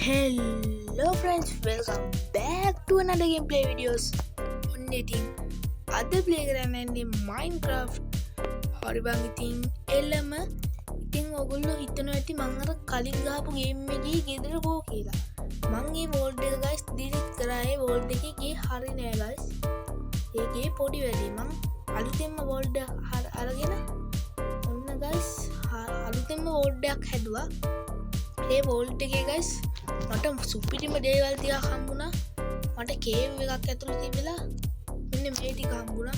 Hello friends, welcome back to another gameplay videos. ඔන්න ඉතින් අද ප්ලේ කරන්න යන්නේ Minecraft. හරි බං ඉතින් එළම ඉතින් ඔයගොල්ලෝ හිතනවා ඇති මං අර කලින් ගහපු ගේම් එකේ ගෙදර ගෝ කියලා. මං මේ වෝල්ඩ් එක guys delete කරා. ඒ වෝල්ඩ් එකේ ගේ හරි නෑ guys. ඒකේ පොඩි වැඩි මං අලුතෙන්ම වෝල්ඩ් අරගෙන ඔන්න guys අලුතෙන්ම වෝල්ඩ් එකක් හැදුවා. ඒ වෝල්ඩ් එකේ guys මට සුපිරිම දේවල් ටිකක් හම්බුණා. මට කේව් එකක් ඇතුළේ තිබිලා මෙන්න මේ ටික හම්බුණා.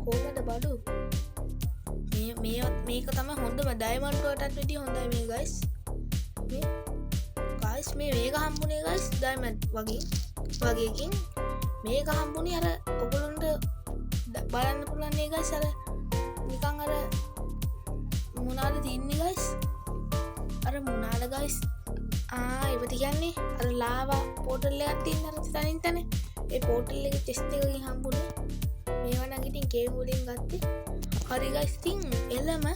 කොහමද බඩු? මේක තමයි හොඳම ඩයමන්ඩ් වලටත් වැඩිය හොඳයි මේ guys. මේ මේක හම්බුනේ guys ඩයමන්ඩ් වගේකින් මේක හම්බුනේ අර ඔයගොල්ලන්ට බලන්න පුළුවන් නේ guys අර නිකන් අර මොනවාද තින්නේ guys අර මොනවාද guys ඒවට කියන්නේ අර ලාවා පෝටල් එකක් තියෙන අර තනින් තන ඒ පෝටල් එකේ චෙස්ට් එකකින් හම්බුනේ මේවා නම් ඉතින් කේව් වලින් ගත්තේ. හරි guys ඉතින් එළම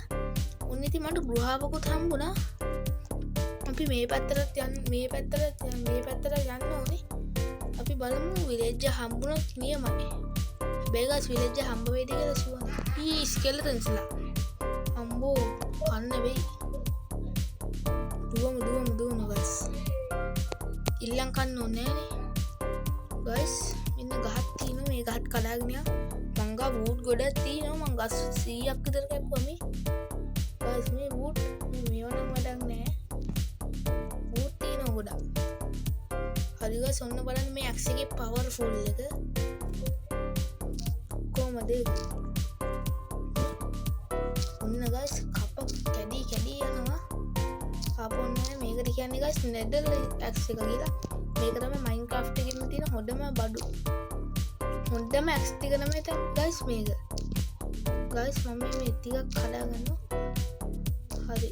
උන් ඉතින් මට ගෘහාවකුත් හම්බුණා. අපි මේ පැත්තට යන්න ඕනේ. අපි බලමු විලේජ් හම්බුනොත් නියමයි. හැබැයි guys විලේජ් හම්බ වෙයිද කියලා ෂුවර් නෑ. ස්කෙලටන්ස්ලා අම්බෝ කන්න වෙයි. දුවමු guys. ඉල්ලන් කන්න ඕනේ නෑනේ. guys මෙන්න ගහක් තියෙනවා. මේ ගහත් කඩාගෙන යන්න. මං ගා වූඩ් ගොඩක් තියෙනවා. මං ගස් 100ක් විතර කැපුවා මේ. guys මේ වූඩ් මේව නම් වැඩක් නෑ. වූඩ් තියෙනවා ගොඩක්. හරි guys ඔන්න බලන්න මේ ඇක්ස් එකේ පවර්ෆුල් එක. කොහමද? ඔන්න guys කප කැඩි යනවා. ආපොන්නේ මේකට කියන්නේ guys nether ඇක්ස් එක කියලා. මේක තමයි Minecraft එකේම තියෙන හොඳම බඩු. හොඳම ඇක්ස් ටික තමයි guys මේක. guys මම මේ ටිකක් කඩාගන්නවා. හරි.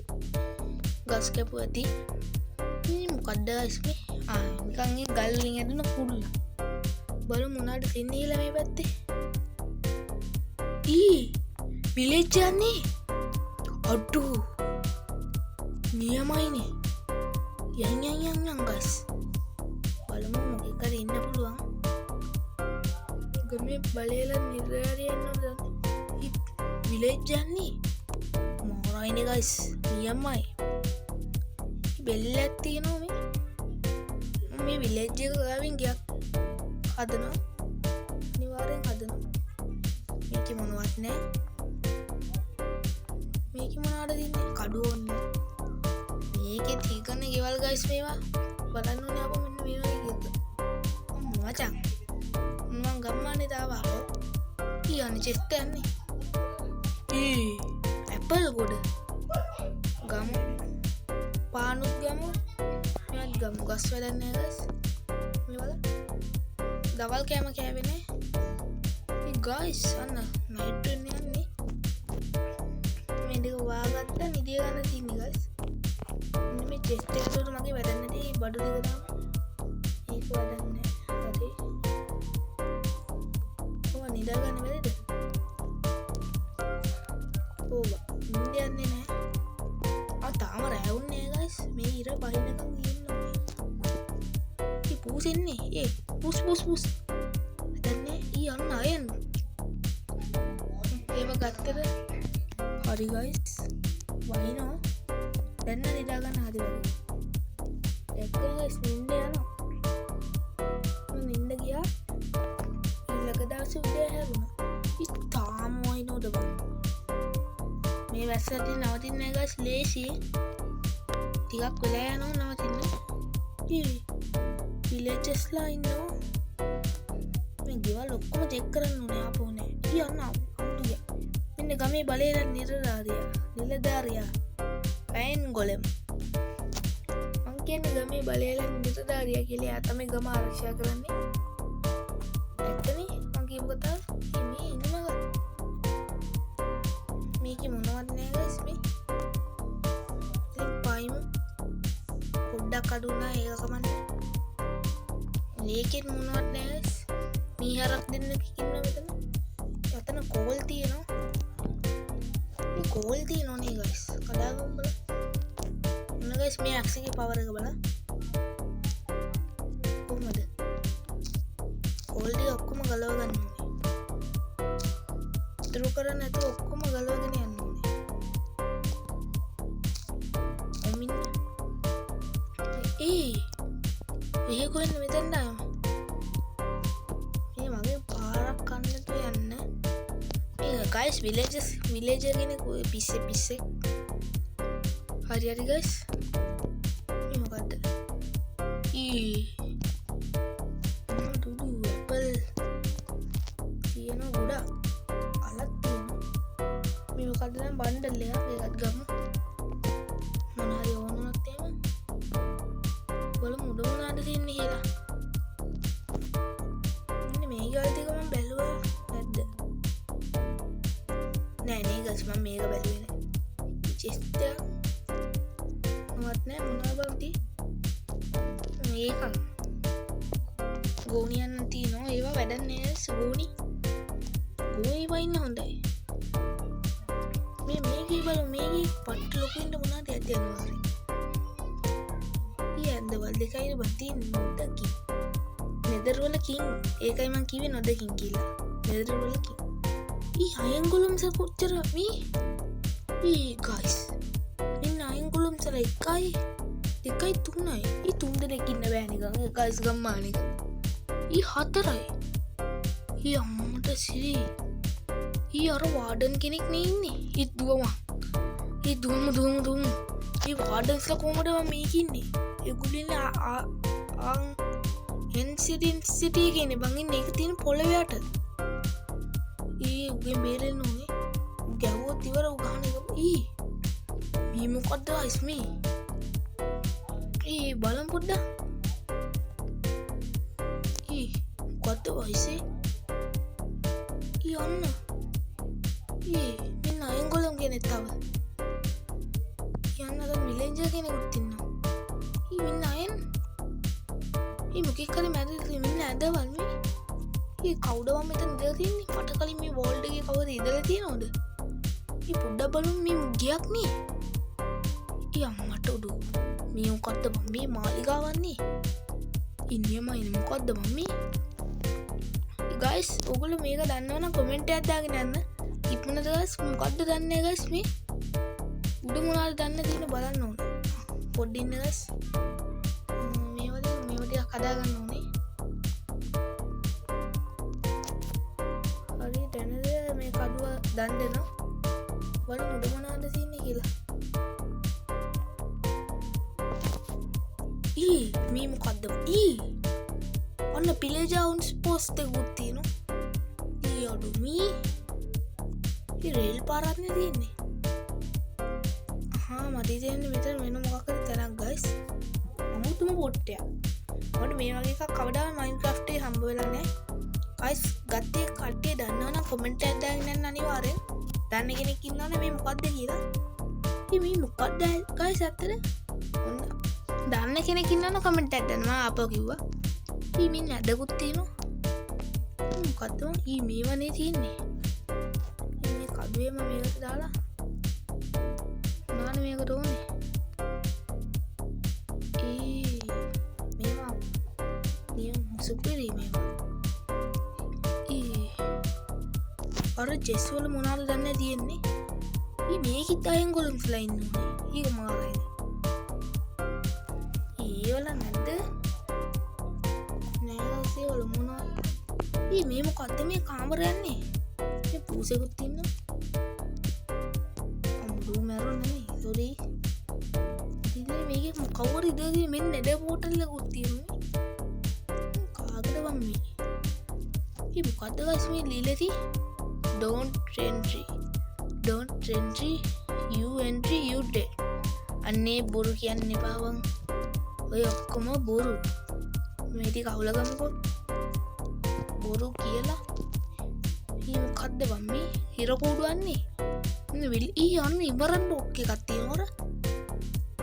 ගස් කැපුව ඇති. මේ මොකද්ද guys මේ? නිකන් ඒ ගල් වලින් ඇදුන කුල්ල. බලමු මොනවද තින්නේ කියලා මේ පැත්තේ. විලේජ් යන්නේ. අඩෝ. නියමයිනේ. යන් guys. බලමු මොකෙකද ඉන්න පුළුවන්. ගමේ බලේලා නිරාරිය ඉන්නවද? විලේජ් යන්නේ. මොරයිනේ guys. නියමයි. බෙල්ලක් තියෙනවා මේ විලේජ් එක ගාවින් ගියක් හදනවා. අනිවාර්යෙන් හදනවා. මේක මොනවත් නෑ. මේක මොනවද දින්නේ? කඩුව ඕනේ. මේකේ තිකන ගෙවල් guys මේවා බලන්න ඕනේ අපෝ මෙන්න මේ වගේ කියද්ද. මචං මම ගම්මානේ දාවා. කියන්නේ චෙස්ට් යන්නේ. ඇපල් ගොඩ. ගමු. පානුත් ගමු. මෙයාත් ගමු. ගස් වැඩක් නෑ guys. මේ බලන්න. දවල් කෑම කෑවේ නෑ. guys අන්න නයිට් වෙන්න යන්නේ. මේ දෙක වාගත්ත නිදිය ගන්න තින්නේ guys. මේ චෙස්ට් එකට මගේ වැඩක් නැති බඩු දෙක දාන්න. ඒක වැඩක් නෑ. හරි. කොහොම නිදා ගන්න බැරිද? නිදියන්නේ නෑ. තාම රැවුන්නේ නෑ guys. මේ ඉර බහිනකම් ඉන්නවා. මේ පූසෙන්නේ. පුස්. දැන්නේ යන්න අයන්න. ඒව ගත්තද? හරි guys. වහිනවා. දැන් නිදා ගන්න හරි වගේ. එක්කම guys නිින්ද යනවා. නිින්ද ගියා. ඊළඟ දවසේ උදේ හැරුණා. තාම වහිනවද බං? මේ වැස්සට නවතින්නේ නැහැ guys. ලේසි. ටිකක් වෙලා යනවා නවතින්නේ. විලේජස්ලා ඉන්නවා. මේ ගෙවල් ඔක්කොම චෙක් කරන්න ඕනේ ආපෝනේ. යන්න අමුතුය. මෙන්න ගමේ බලේලා නිලධාරියා. පෑන් ගොලම්. මං කියන්නේ ගමේ බලේලා නිලධාරියා කියලා. එයා තමයි ගම ආරක්ෂා කරන්නේ. ඇත්තනේ මං කියපු කතාව. මේ ඉන්නවා. මේකේ මොනවද නෑ guys මේ. ඉතින් පයිමු. පොඩ්ඩක් අඩුනා ඒක කමන්නේ. මේකෙත් මොනවද නෑ guys. මීහරක් දෙන්න කිකින්නවා මෙතන. යතන කෝල් තියෙනවා. මේ කෝල් තියෙනවා නේ guys. කඩාගමු බලන්න. ඔන්න guys මේ ඇක්ස් එකේ පවර් එක බලන්න. ගලව ගන්න ඕනේ. ඉතුරු කරන්නේ නැතුව ඔක්කොම ගලවගෙන යන්න ඕනේ. ඔමින් ඒ කොහෙන්ද මෙතෙන්ට ආවම? මේ මගේ පාරක් කන්නට යන්න. මේ guys villager කෙනෙක් පිස්සෙක්. හරි guys. මේ මොකද්ද? දුඩු ඇපල් තියෙන ගොඩක් අලක් තියෙනවා. මේ මොකද්ද නම් බණ්ඩල් එකක් ඒකත් ගමු. මොන හරි ඕන වුණත් එහෙම. බලමු උඩ මොනවද තියෙන්නේ කියලා. මෙන්න මේ ගල් ටික මම බැලුවා නැද්ද? නෑ නේ guys මම මේක බැලුවේ නෑ. chest එක මොනවත් නෑ මොනවා බලති. මේක ගෝනියන් තියෙනවා ඒවා වැඩක් නෑ ගෝනි වයින්න හොඳයි. මේකේ බලමු මේකේ පට්ට ලොකුෙන්ද මොනවද යනවා හරි. ඇන්දවල් දෙකයි බතින් නොදකින් නෙදරවල කින් ඒකයි මං කිවේ නොදකින් කියලා. නෙදරවල කින් අයංගුලම් සර කොච්චර මේ ගයිස් මෙන්න අයංගුලම් සර එකයි 3යි තුන් දෙනෙක් ඉන්න බෑ නිකන් ගයිස් ගම්මානික 4යි අම්මට සිරි අර වාඩන් කෙනෙක් නේ ඉන්නේ දුවම වාඩන්ස්ලා කොහමද මේක ඉන්නේ ඒගොල්ලෝ සිටිය කියන්නේ බං ඉන්නේ ඒක තියෙන පොළවේ යට උගෙන් බේරෙන්න ඕනේ ගැවුවොත් ඉවර උගහන එක මේ මොකද්ද guys මේ බලමු පොඩ්ඩක් මොකද්ද guys යන්න මෙන්න අයංගොලම් කෙනෙක් තව යන්න අර විලෙන්ජර් කෙනෙකුත් ඉන්නවා මෙන්න අයන් මොකෙක් හරි මැදදී මෙන්න ඇදවල් මේ කවුද මම මෙතන ඉඳලා තින්නේ මට කලින් මේ වෝල්ඩ් එකේ කවුද ඉඳලා තියනවද පොඩ්ඩක් බලමු මේ ගියක් නේ අම්මට උඩු මේ මොකද්ද මේ මාලිගාවන්නේ ඉන්නේ මොකද්ද මම්මී guys ඔයගොල්ලෝ මේක දන්නවනම් කමෙන්ට් එකක් දාගෙන යන්න ඉක්මනට guys මොකද්ද දන්නේ guys මේ උඩ මොනවද දන්න තියෙන බලන්න ඕනේ පොඩ්ඩ ඉන්න guys මේවා ටිකක් හදා ගන්න ඕනේ හරි දැනද මේ කඩුව දන් දෙනවා බලමු උඩ මොනවද තියෙන්නේ කියලා මේ මොකද්ද ඔන්න පිලේජවුන්ස් පෝස්ට් එකකුත් තියෙනවා අඩු මේ රේල් පාරක් නේ තියෙන්නේ මට හිතෙන්නේ මෙතන වෙන මොකක් හරි තැනක් guys අමුතුම පොට්ටයක් මට මේ වගේ එකක් කවදාවත් Minecraft එකේ හම්බ වෙලා නැහැ guys ගත්තේ කට්ටිය දන්නවනම් කමෙන්ට් එකක් දාගෙන යන්න අනිවාර්යෙන් දන්න කෙනෙක් ඉන්නවනේ මේ මොකද්ද කියලා මේ මොකද්ද guys අතර ඔන්න දන්න කෙනෙක් ඉන්නවනම් කමෙන්ට් එකක් දාන්න මම ආපහු කිව්වා මින් ඇදකුත් තියෙනවා මොකද්ද මේවනේ තියෙන්නේ මේ කඩුවේම මේකට දාලා නාන මේකට ඕනේ මේවා නියම සුපිරි මේවා අර ජෙස් වල මොනවද දන්නේ තියෙන්නේ මේකිත් අයංගොලම්ස්ලා ඉන්නේ ඒක මාරයි වල නැද්ද වල මොනවා මේ මොකද්ද මේ කාමරයන්නේ මේ පූසෙකුත් ඉන්නවා අම්බු මැරුණා නේ සෝරි ඉතින් මේකේ කවුරු ඉඳලා මෙන්න නෙඩ පෝටල් එකකුත් තියෙනවා කාගද වම් මේ මොකද්ද guys මේ ලියලා don't entry you dead අන්නේ බොරු කියන්න එපා වන් ඔය ඔක්කොම බොරු මේ ටික අහුලගමුකෝ බොරු කියලා මොකද්ද බම් මේ හිර කූඩුවන්නේ යන්න ඉවරන් බොක් එකක් තියෙනවර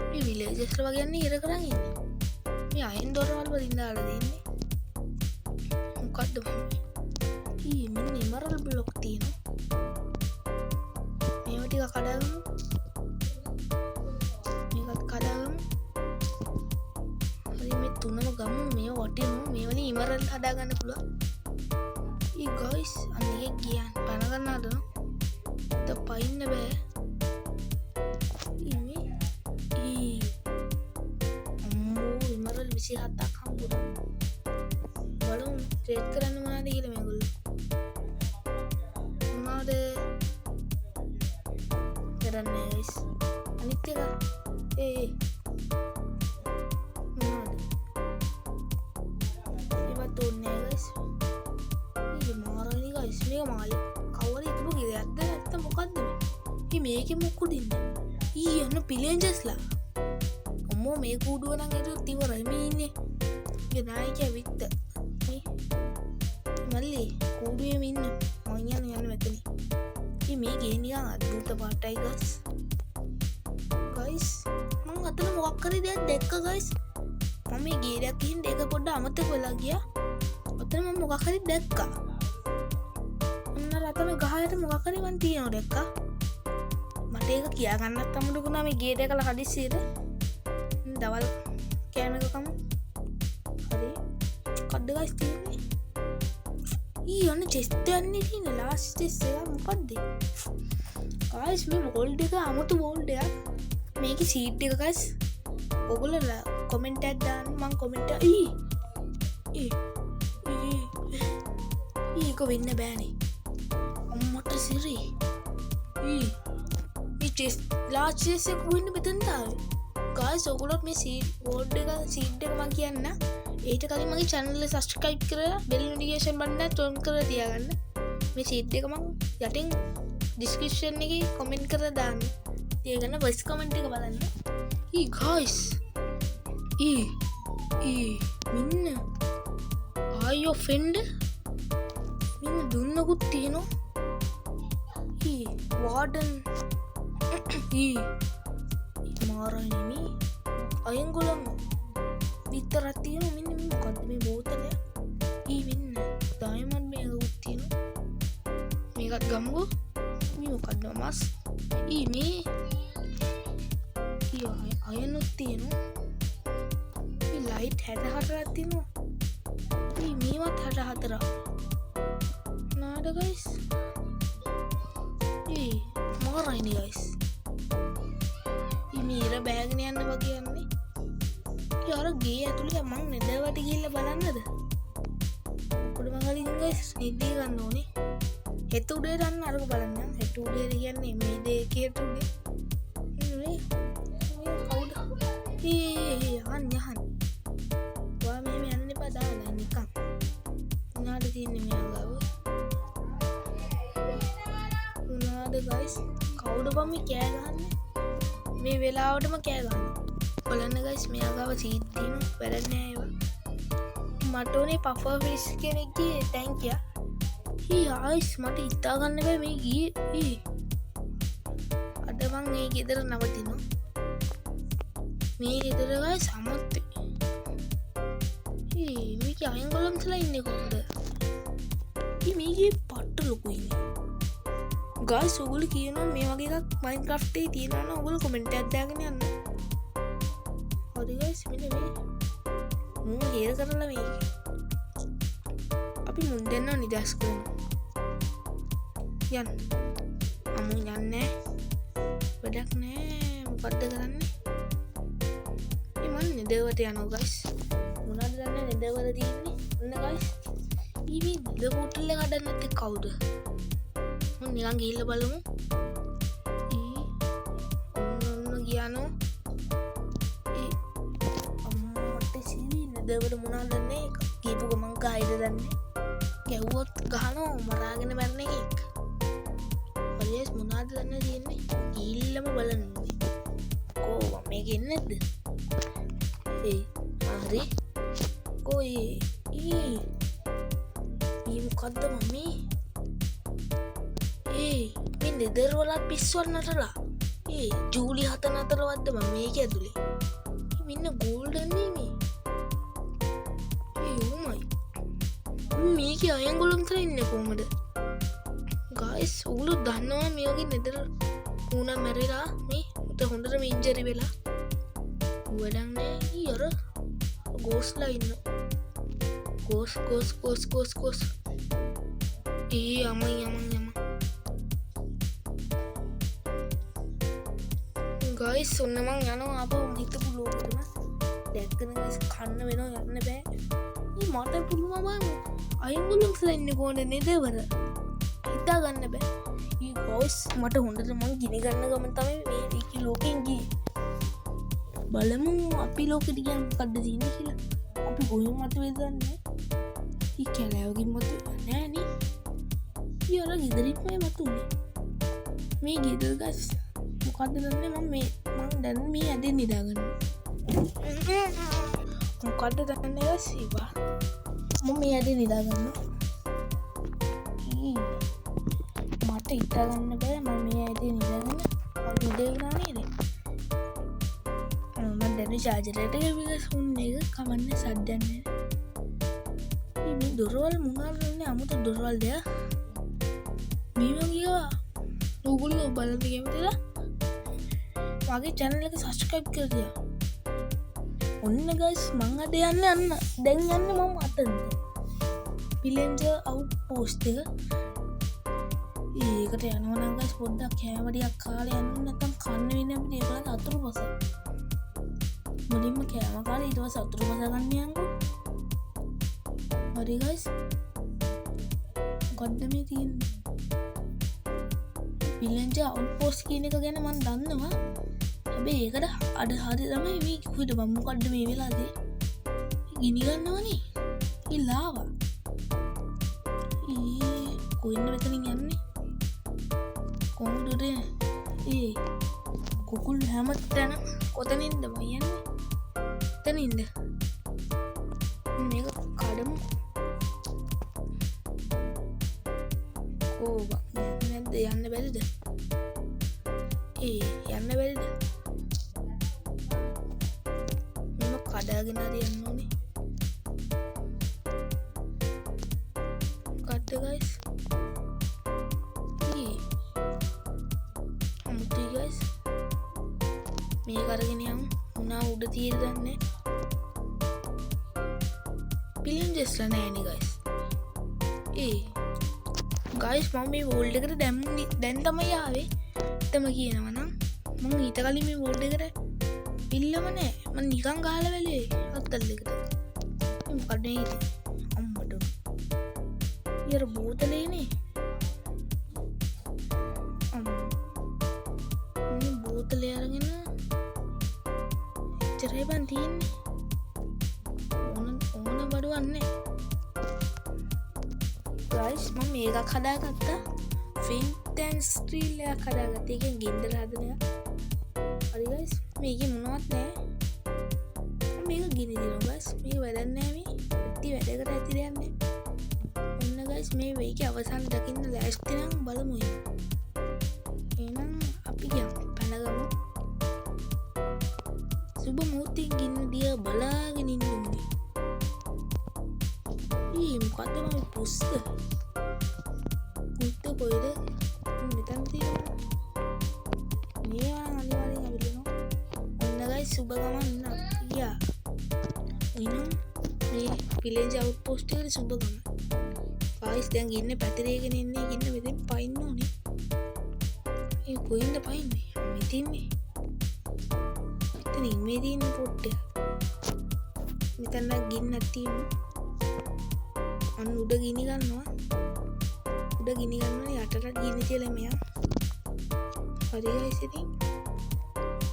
මේ විලේජස්ල වගේ යන්නේ හිර කරන් ඉන්නේ මේ අයන් දොරවල් වලින් දාලා දෙන්නේ මොකද්ද බම් මෙන්න ඉමරල් බ්ලොක් තියෙනවා මේවා ටික කඩාගමු මේකත් කඩාගමු හරි මේ තුනම ගමු මේ වටිනු මේ වලින් ඉමරල් හදාගන්න පුළුවන් ගයිස් අනික කියන්න පැනගන්නාද ත පයින්න බෑ අම්මෝ ඉමරල් 27ක් හම්බුනා බලමු ට්‍රේඩ් කරන්න මොනවද කියලා මේගොල්ලෝ මොනවද කරන්නේ ගයිස් අනිත් එක මොනවද ඒවත් ඕනේ ගයිස් මාරනි ගයිස් මේක මාළි කවර ඉතුරු කිරයක්ද නැත්නම් මොකද්ද මේ මේකේ මොකුද ඉන්නේ යන්න පිලෙන්ජස්ලා අම්මෝ මේ කූඩුව නම් ඒක ඉවරයි මේ ඉන්නේ ඒ නායකයා විත්ත මේ මල්ලි කූඩුවේම ඉන්න මං යන්න මෙතන මේ ගේ නිකන් අද්භූත පාටයි ගයිස් මං අතන මොකක් හරි දෙයක් දැක්ක ගයිස් මම මේ ගේරයක් ගිහින් ඒක පොඩ්ඩක් අමතක වෙලා ගියා ඔතන මම මොකක් හරි දැක්කා අන්න රතන ගහයට මොකක් හරි මන් තියනවා දැක්කා මට ඒක කියා ගන්නත් අමුඩුකුණා මේ ගේ දැකලා හදිස්සියට දවල් කෑම එක කමු හරි කද්ද ගයිස් තියෙන්නේ යන්න චෙස්ට යන්නේ තියෙන ලාස්ට් ටෙස්ට් එක මොකද්ද ගයිස් මේ වෝල්ඩ් එක අමුතු වෝල්ඩ් එකක් මේකේ සීට් එක ගයිස් ඔයගොල්ලෝ කමෙන්ට් එකක් දාන්න මම කමෙන්ට් ඒක වෙන්න බෑනේ අම්මට සිරි මේ ටෙස්ට් ලාස්ට් ටෙස්ට් එක වෙන්න මෙතනට ආවේ ගයිස් ඔයගොල්ලෝ මේ සීට් වෝල්ඩ් එක සීට් එක මම කියන්න ඊට කලින් මගේ channel එක subscribe කරලා bell notification button එක on කරලා තියාගන්න. මේ sheet එක මම යටින් description එකේ comment කරලා දාන්න. තියාගන්න voice comment එක බලන්න. guys. මින්න. are you friend? මින්න දුන්නකුත් තියෙනවා. warden. මාරණිමි. අයංගොලම් විතරක් තියෙනවා මෙන්න මේ මොකද්ද මේ බෝතලයක් මෙන්න ඩයමන්ඩ් මේක උත් තියෙනවා මේකත් ගමුකෝ මේ මොකද්ද මස් මේ අයනුත් තියෙනවා මේ ලයිට් 64ක් තියෙනවා මේවත් 64ක් නාද ගයිස් මාරයිනි ගයිස් මේ ඉර බෑගෙන යන්න වගේ යන්නේ අර ගේ ඇතුළේ මං නෙදවට ගිහිල්ලා බලන්නද පොඩි මගලින් ගයිස් නිදි ගන්න ඕනේ හෙට උදේට අන්න අරක බලන්න හෙට උදේට කියන්නේ මේ දෙකේ උදේ මේ කවුද යහන් ඔයා මෙහෙම යන්න එපා දාන්න නිකන් මොනවද තියෙන්නේ මෙයා ගාව මොනවද ගයිස් කවුද බම් මේ කෑ ගහන්නේ මේ වෙලාවටම කෑ ගහන්නේ බලන්න ගයිස් මෙයා ගාව සීට් තියෙනවා වැඩක් නෑ ඒවා මට උනේ පෆර් ෆිෂ් කෙනෙක්ගේ ටැංකිය ආයිස් මට හිතා ගන්න බෑ මේ ගියේ අද මං මේ ගෙදර නවතිනවා මේ ගෙදර ගයිස් අමත්තේ මේක අයංගොලම්ස්ලා ඉන්නේ කොහොමද මේකේ පට්ට ලොකු ඉන්නේ ගයිස් ඔයගොල්ලෝ කියනවා මේ වගේ එකක් Minecraft එකේ තියෙනවා නම් ඔයගොල්ලෝ කමෙන්ට් එකක් දාගෙන යන්න හරි ගයිස් මෙන්න මේ මම හේර කරලා මේක අපි මුන් දෙන්න නිදස් කරමු යන්න අමු යන්නේ වැඩක් නෑ මොකද්ද කරන්නේ මන් නෙදවට යනවා ගයිස් මොනවද දන්නේ නෙදවල තියෙන්නේ ඔන්න ගයිස් මේ නෙද පෝටල් එක හදන්න නැත්තේ කවුද මම නිකන් ගිහිල්ලා බලමු ඔන්න ගියානෝ නෙදවල මොනවද දන්නේ කීපු ගමන් ගායිද දන්නේ ගැව්වොත් ගහනවා මරාගෙන මැරෙන එකෙක් හරියස් මොනවද දන්නේ තියෙන්නේ ඊල්ලම බලන්නේ කෝ මේක එන්නේ නැද්ද හරි කොයි මේ මොකද්ද මම්මී මේ නෙදර් වලත් පිස්සුවක් නටලා ජූලි 4 වද්ද මම මේක ඇතුලේ මෙන්න ගෝල්ඩන් නේ මේක අයංගොලම්ස්ලා ඉන්නේ කොහමද ගයිස් ඔයගොල්ලෝ දන්නවා මේ වගේ නෙදර වුණා මැරිලා මේ උත හොඳට මේ ඉන්ජරි වෙලා වැඩක් නෑ අර ගෝස්ලා ඉන්න ගෝස් යම ගයිස් ඔන්න මං යනවා ආපහු හිතපු ලෝකෙටම දැක්කන ගයිස් කන්න වෙනවා යන්න බෑ මේ මට පුළුවන් බං අයිංගුලුක්ස්ලා ඉන්නේ කොහොමද නේදවර හිතා ගන්න බෑ ඊ ගයිස් මට හොඳට මං ගිනි ගන්න ගමන් තමයි මේ ඒකේ ලෝකෙන් ගියේ බලමු අපි ලෝකෙට ගියන් මොකද්ද තියෙන්නේ කියලා අපි කොහෙන් මත වෙදන්නේ ඊ කැලෑවකින් මත නෑ නේ ඊ අර ගෙදරින්මයි මතුනේ මේ ගෙදර ගස් මොකද්ද දන්නේ මම දැන් මේ ඇදෙන් නිදාගන්න මොකද්ද දන්නේ ගස් ඉවා මම මේ ඇදෙන් නිදාගන්න මට හිතා ගන්න බෑ මම මේ ඇදෙන් නිදාගන්න මම නිදේනා නේද මම දැන් චාර්ජරයට ගිහලා හුන් එක කවන්නේ සද්දයක් නෑ මේ දොරවල් මොනවාන්නේ අමුතු දොරවල් දෙයක් මේ වගේ ඔයගොල්ලෝ බලන්න කැමතිද මගේ channel එක subscribe කරලා ඔන්න guys මං අද යන්න දැන් යන්නේ මම අතෙන්ද Villager outpost එක ඒකට යනවා නම් guys පොඩ්ඩක් කැමරියක් කාලේ යන්න නැත්නම් කන්න වෙන්නේ අපිට ඒකලත් අතුරුපස මුලින්ම කැම කාලේ ඊට පස්සේ අතුරුපස ගන්න යන්කෝ හරි guys මොකද්ද මේ තියෙන්නේ Villager outpost කියන එක ගැන මම දන්නවා හැබැයි ඒකට අඩ හරි තමයි මේ කොහෙද මම මොකද්ද මේ වෙලාවේ ගිනි ගන්නවනේ ඒ ලාවා කොහෙන්ද මෙතනින් යන්නේ කොහොමද ඒ කුකුල් හැමතැන කොතනින්ද මම යන්නේ එතනින්ද මේක කඩමු ඕවා නැද්ද යන්න බැරිද යන්න බැරිද මම කඩාගෙන හරි යන්න ඕනේ කඩ guys අමුතුයි guys මේක අරගෙන යමු උනා උඩ තියෙද දන්නේ පිලින්ජස්ලා නෑනේ guys guys මම මේ වෝල්ඩ් එකට දැන් තමයි ආවේ තම කියනවා නම් මම ඊට කලින් මේ වෝල්ඩ් එකට පිල්ලම නෑ මම නිකන් ගහලා වැලේ අත්තල් එකට මොකද මේ අම්මඩ ඊර බෝතලේනේ මේ බෝතලේ අරගෙන එච්චරයි බන් තියෙන්නේ ඕන බඩුවන්නේ guys මම මේකක් හදාගත්තා ෆින්ට් ඇන්ඩ් ස්ටීල් එකක් හදාගත්තා එකෙන් ගින්දර හදන එක හරි guys මේකේ මොනවත් නෑ මේක ගිනි දිනවා guys මේක වැඩක් නෑ මේ ඉති වැඩකට ඇති දෙයක් නෑ ඔන්න guys මේ මේකේ අවසන් දකින්න ලෑස්ති නම් බලමු එහෙනම් අපි යමු පැනගමු සුබ මොහොතින් ගින්න දිහා බලාගෙන ඉන්න ඕනේ මොකක්ද මම පුස්ත කොයිද මෙතන තියෙනවා මේවා අනිවාර්යෙන් අපිට ඔන්න guys සුබ ගමන් ගියා එහෙනම් මේ Villager outpost එකට සුබ ගමන් guys දැන් ඉන්නේ පැතිරේගෙන ඉන්නේ ඉන්න මෙතෙන් පයින්න ඕනේ ඒ කොහෙන්ද පයින්නේ මෙතෙන්නේ මෙතන ඉන්නේ තියෙන පොට්ට මෙතන ගින්නක් තියෙනවා අන්න උඩ ගිනි ගන්නවා යටට ගිනි තියලා මෙයා හරි guys ඉතින්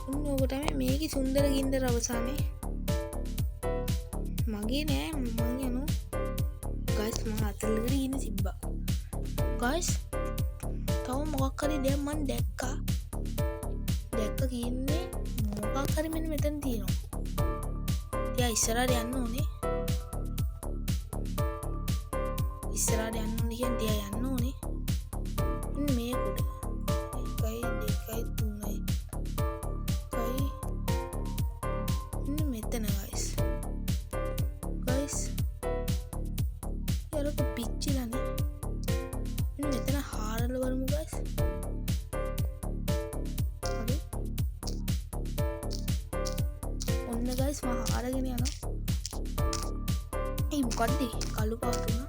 ඔන්න ඕක තමයි මේකේ සුන්දර ගින්දර අවසානේ මගේ නෑ මං යනවා guys මම අතල්ලකට ගින්න තිබ්බා guys තව මොකක් හරි දෙයක් මං දැක්කා කියන්නේ මොකක් හරි මෙන්න මෙතන තියෙනවා එයා ඉස්සරහට යන්න ඕනේ ඉස්සරහට යන්න ඕනේ කියන්නේ එයා යන්න ඕනේ මේ කොට 1 2 3 මෙතන guys යාරක පිච්චිලානේ මෙතන හාරල බලමු guys හරි ඔන්න guys මම හාරගෙන යනවා මොකද්ද කළු පාට උනා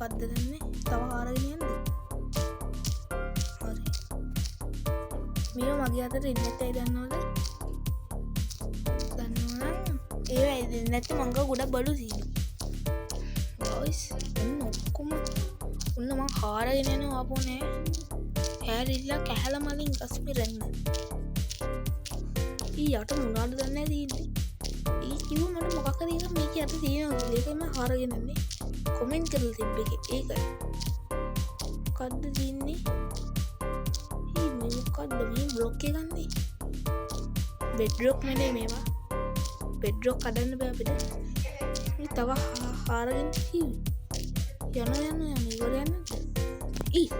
මොකක්ද දන්නේ තව හාරගෙන යන්නද හරි මේ මගේ අතට එන්න ඇත්තයි දන්නවද ඒ ඇයි නැති මංග ගොඩක් බඩු තියෙනවා ගයිස් ඔන්න ඔක්කොම ඔන්න මං හාරගෙන යනවා ආපහු නෑ හැරිලා කැහැල මලින් කස්මිරන්න ඊ යට මොනවද දන්නේ තියෙන්නේ ඊ කිව්ව මට මොකක් හරි එකක් මේක යට තියෙනවා කියලා ඒකයි මම හාරගෙන යන්නේ කොමෙන්ට් කරලා තිබ්බ එකේ ඒකයි මොකද්ද තියෙන්නේ ඊ මේ මොකද්ද මේ බ්ලොක් එක ගන්නේ බෙඩ්රොක් නෙමෙයි මේවා බෙඩ්රොක් කඩන්න බෑ අපිට මේ තව හාරගෙන කිව්වේ යන ඉවර යන්නද ඊ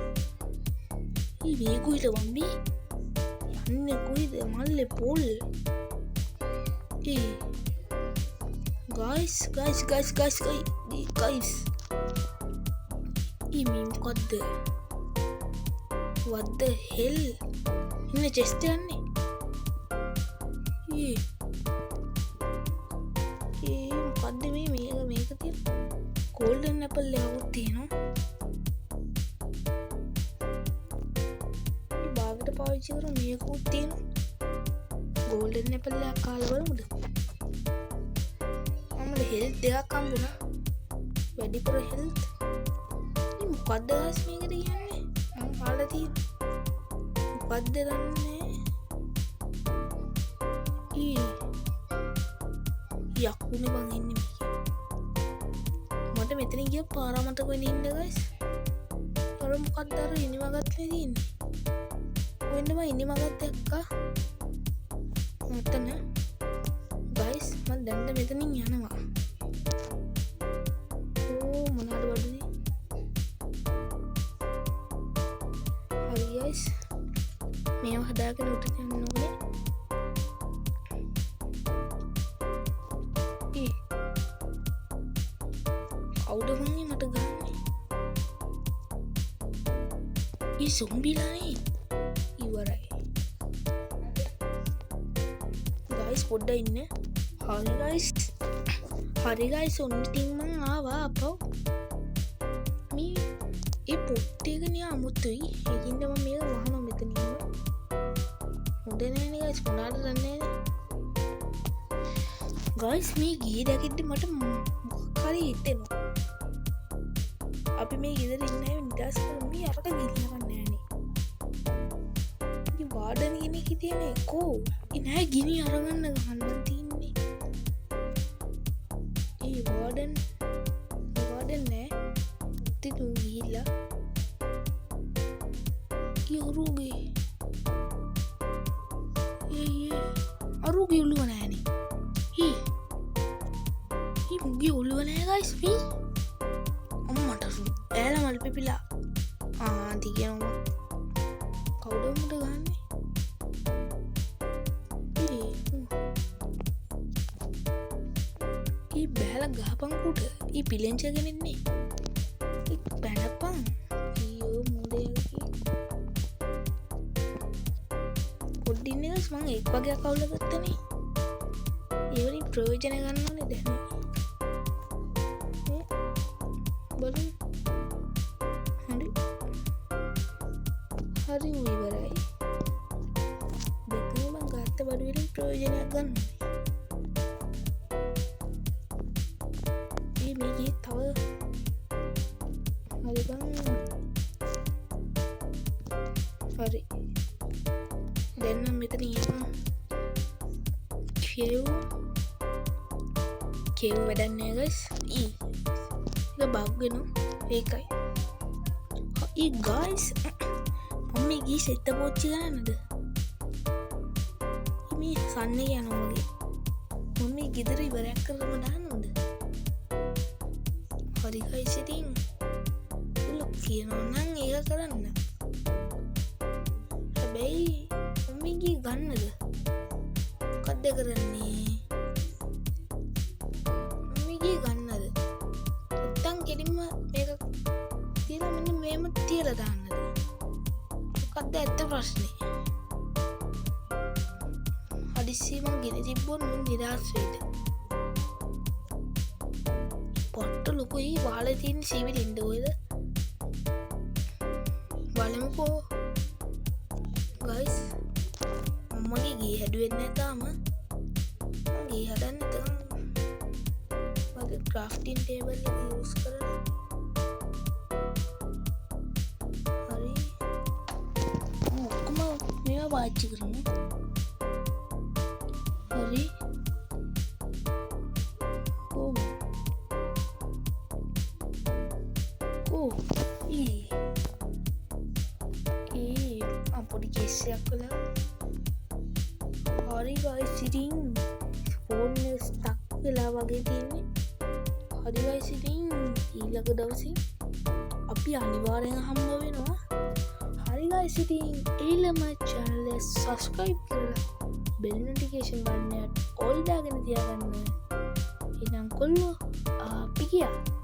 මේ කොයිද වම්බි යන්නේ කොයිද මල්ලේ පොල් ඊ guys ඊ මේ මොකද්ද what the hell ඉන්න chest යන්නේ ඊ මොකද්ද මේක තියෙන golden apple එකක් තියෙනවා බාගට පාවිච්චි කරමු මේකුත් තියෙනවා golden apple එකක් කාලා බලමුද මම health දෙකක් හම්බුණා වැඩිපුර health මේ මොකද්ද guys මේකට කියන්නේ මම කාලා තියෙන මොකද්ද දන්නේ යක්කුනේ බං ඉන්නේ මට මෙතන ගිය පාර මතක වෙන්නේ ඉන්න guys අර මොකක්ද අර ඉනිමගත් තියෙන්නේ වෙන්නම ඉනිමගත් දැක්කා මෙතන guys මම දැන් මෙතනින් යනවා ඕ මොනවාද වඩුනේ හරි guys මේව හදාගෙන උඩට යන්න ඕනේ අවුඩමන්නේ මට ගන්නේ ඒ සොම්බිලානේ ඉවරයි ගයිස් පොඩ්ඩ ඉන්න හරි ගයිස් ඔන්න ඉතින් මං ආවා අපව මේ ඒ පොට්ටේකනේ අමුතුයි ඒකින්ද මම මේක වහනවා මෙතනින්ම හොඳ නෑනේ ගයිස් මොනාද දන්නේ ගයිස් මේ ගියේ දැකිද්දි මට මොකක් හරි හිතෙනවා අපි මේ ගෙදර ඉන්නේ නිදහස් කරමු මේ අරක ගිහින් නෑනේ ඉතින් වාඩන් කෙනෙක් හිටියනේ කෝ ඒ නෑ ගිනි අරගන්න ගහන්න තින්නේ ඒ වාඩන් නෑ ඉතින් ගිහිල්ලා යරුගේ අරුගේ ඔළුව නෑනේ මුගේ ඔළුව නෑ ගයිස් මේ ඇල මල් පිපිලා ආති කියනවා කවුඩමුට ගන්නේ ඒ බෑල ගහපංකුට ඒ පිලෙන්චගෙනෙන්නේ පැනපං ඊයෝ මුදයකි පොඩ්ඩින්නස් මං එක් වගේ කවුල ගත්තනේ ඒවලින් ප්‍රයෝජන ගන්නනේ දැන බලු හරි ඉවරයි දෙකම මං ගත්ත බඩුවලින් ප්‍රයෝජනයක් ගන්න මේකේ තව හරි බං හරි දැන්නම් මෙතන යනවා කෙව් වැඩක් නෑ ගයිස් එක බග් වෙනවා ඒකයි ගයිස් මම ගී සෙත්ත පෝච්චි ගන්නද මේ සන්න යනවාගේ මම ගෙදර ඉවරයක් කරම දාන්නද හරි ගයිස් ඉතින් කියනවා නම් ඒක කරන්න හැබැයි මම ගී ගන්නද මොකක්ද කරන්නේ මම ගී ගන්නද නැත්තම් කෙලින්ම මේක තියලා මෙන්න මේම තියලා දාන්නද මොකක්ද ඇත්ත ප්‍රශ්නේ හදිස්සියෙ මං ගෙන තිබ්බොත් මං නිදහස් වෙයිද පොට්ට මට ලොකුයි වාල තියන සිවිලින්ද ඔයද බලමුකෝ ගයිස් මගේ ගේ හැඩුවෙන්න ඇතාම ගේ හදන්න මගේ ක්‍රාෆ්ටින් ටේබල් යස් කර හරි ඔක්කම මේවා පාච්චි කරන හරි පොඩි කෙස්සයක් කලා හරි ගයිසිටිං ෆෝන් ස්ටක් වෙලා වගේ තියන්නේ හරි ගයිසිටිං ඊලක දවසින් අපි අනිවාරයෙන් හම්බ වෙනවා හරි ගයිසිටිං ඒලම චැනල සස්ක්‍රයිබ් කරලා බෙල් නොටිකේෂන් බන්නට ඔල් දාගෙන තියාගන්න එනම් කොල්ලෝ අපි කියා